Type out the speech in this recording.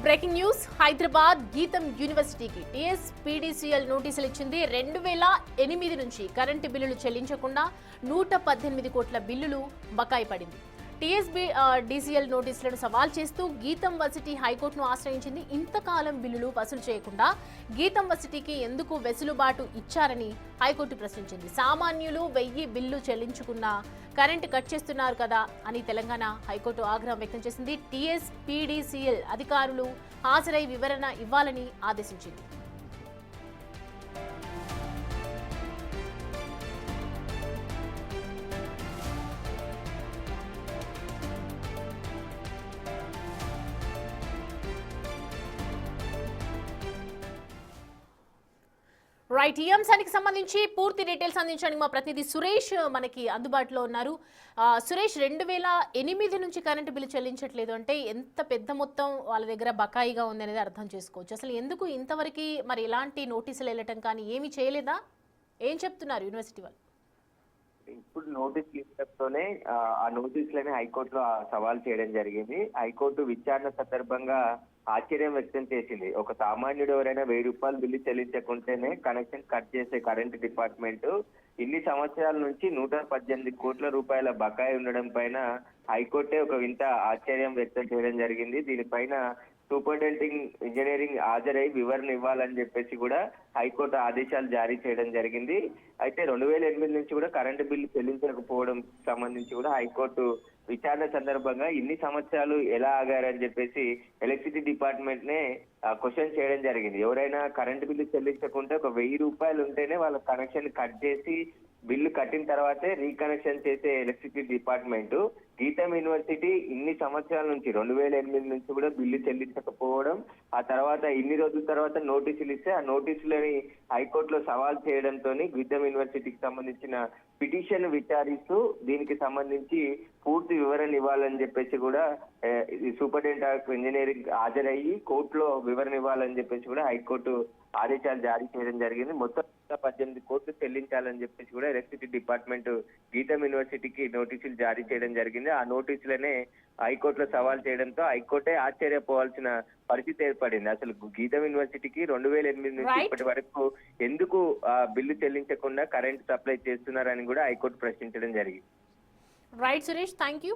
Breaking news. Hyderabad గీతం యూనివర్సిటీకి టీఎస్పీడీసీఎల్ నోటీసులు ఇచ్చింది. 2008 నుంచి కరెంటు బిల్లులు చెల్లించకుండా 118 కోట్ల బిల్లులు బకాయి పడింది. టీఎస్పీడీసీఎల్ నోటీసులను సవాల్ చేస్తూ గీతం వర్సిటీ హైకోర్టును ఆశ్రయించింది. ఇంతకాలం బిల్లులు వసూలు చేయకుండా గీతం వర్సిటీకి ఎందుకు వెసులుబాటు ఇచ్చారని హైకోర్టు ప్రశ్నించింది. సామాన్యులు 1000 బిల్లు చెల్లించుకున్నా కరెంటు కట్ చేస్తున్నారు కదా అని తెలంగాణ హైకోర్టు ఆగ్రహం వ్యక్తం చేసింది. టీఎస్పీడీసీఎల్ అధికారులు హాజరై వివరణ ఇవ్వాలని ఆదేశించింది. రైట్, ఈ అంశానికి సంబంధించి పూర్తి డీటెయిల్స్ అందించడానికి మా ప్రతినిధి సురేష్ మనకి అందుబాటులో ఉన్నారు. సురేష్, 2008 నుంచి కరెంటు బిల్లు చెల్లించట్లేదు అంటే ఎంత పెద్ద మొత్తం వాళ్ళ దగ్గర బకాయిగా ఉంది అనేది అర్థం చేసుకోవచ్చు. అసలు ఎందుకు ఇంతవరకు మరి ఎలాంటి నోటీసులు వెళ్ళటం కానీ ఏమీ చేయలేదా? ఏం చెప్తున్నారు యూనివర్సిటీ వాళ్ళు? ఇప్పుడు నోటీసులు ఇవ్వడంతోనే ఆ నోటీసులని హైకోర్టులో సవాల్ చేయడం జరిగింది. హైకోర్టు విచారణ సందర్భంగా ఆశ్చర్యం వ్యక్తం చేసింది. ఒక సామాన్యుడు ఎవరైనా 1000 రూపాయలు బిల్లు చెల్లించకుంటేనే కనెక్షన్ కట్ చేసే కరెంట్ డిపార్ట్మెంట్ ఇన్ని సంవత్సరాల నుంచి 118 కోట్ల రూపాయల బకాయి ఉండడం పైన హైకోర్టే ఒక వింత ఆశ్చర్యం వ్యక్తం చేయడం జరిగింది. దీనిపైన సూపరింటెండెంట్ ఇంజనీరింగ్ హాజరై వివరణ ఇవ్వాలని చెప్పేసి కూడా హైకోర్టు ఆదేశాలు జారీ చేయడం జరిగింది. అయితే 2008 నుంచి కూడా కరెంటు బిల్లు చెల్లించకపోవడం సంబంధించి కూడా హైకోర్టు విచారణ సందర్భంగా ఇన్ని సంవత్సరాలు ఎలా ఆగారని చెప్పేసి ఎలక్ట్రిసిటీ డిపార్ట్మెంట్ నే క్వశ్చన్ చేయడం జరిగింది. ఎవరైనా కరెంటు బిల్లు చెల్లించకుంటే ఒక 1000 రూపాయలు ఉంటేనే వాళ్ళ కనెక్షన్ కట్ చేసి బిల్లు కట్టిన తర్వాతే రీకనెక్షన్ చేసే ఎలక్ట్రిసిటీ డిపార్ట్మెంట్ గీతం యూనివర్సిటీ ఇన్ని సంవత్సరాల నుంచి 2008 నుంచి కూడా బిల్లు చెల్లించకపోవడం, ఆ తర్వాత ఇన్ని రోజుల తర్వాత నోటీసులు ఇస్తే ఆ నోటీసులని హైకోర్టులో సవాల్ చేయడంతో గీతం యూనివర్సిటీకి సంబంధించిన పిటిషన్ విచారిస్తూ దీనికి సంబంధించి పూర్తి వివరణ ఇవ్వాలని చెప్పేసి కూడా సూపరింటెండెంట్ ఆఫ్ ఇంజనీరింగ్ హాజరయ్యి కోర్టులో వివరణ ఇవ్వాలని చెప్పేసి కూడా హైకోర్టు ఆదేశాలు జారీ చేయడం జరిగింది. మొత్తం 18 కోట్లు చెల్లించాలని చెప్పేసి కూడా ఎలక్ట్రిసిటీ డిపార్ట్మెంట్ గీతం యూనివర్సిటీకి నోటీసులు జారీ చేయడం జరిగింది. ఆ నోటీసులనే హైకోర్టులో సవాల్ చేయడంతో హైకోర్టే ఆశ్చర్యపోవాల్సిన పరిస్థితి ఏర్పడింది. అసలు గీతం యూనివర్సిటీకి 2008 నుంచి ఇప్పటి వరకు ఎందుకు బిల్లు చెల్లించకుండా కరెంట్ సప్లై చేస్తున్నారని కూడా హైకోర్టు ప్రశ్నించడం జరిగింది. Right Suresh, thank you.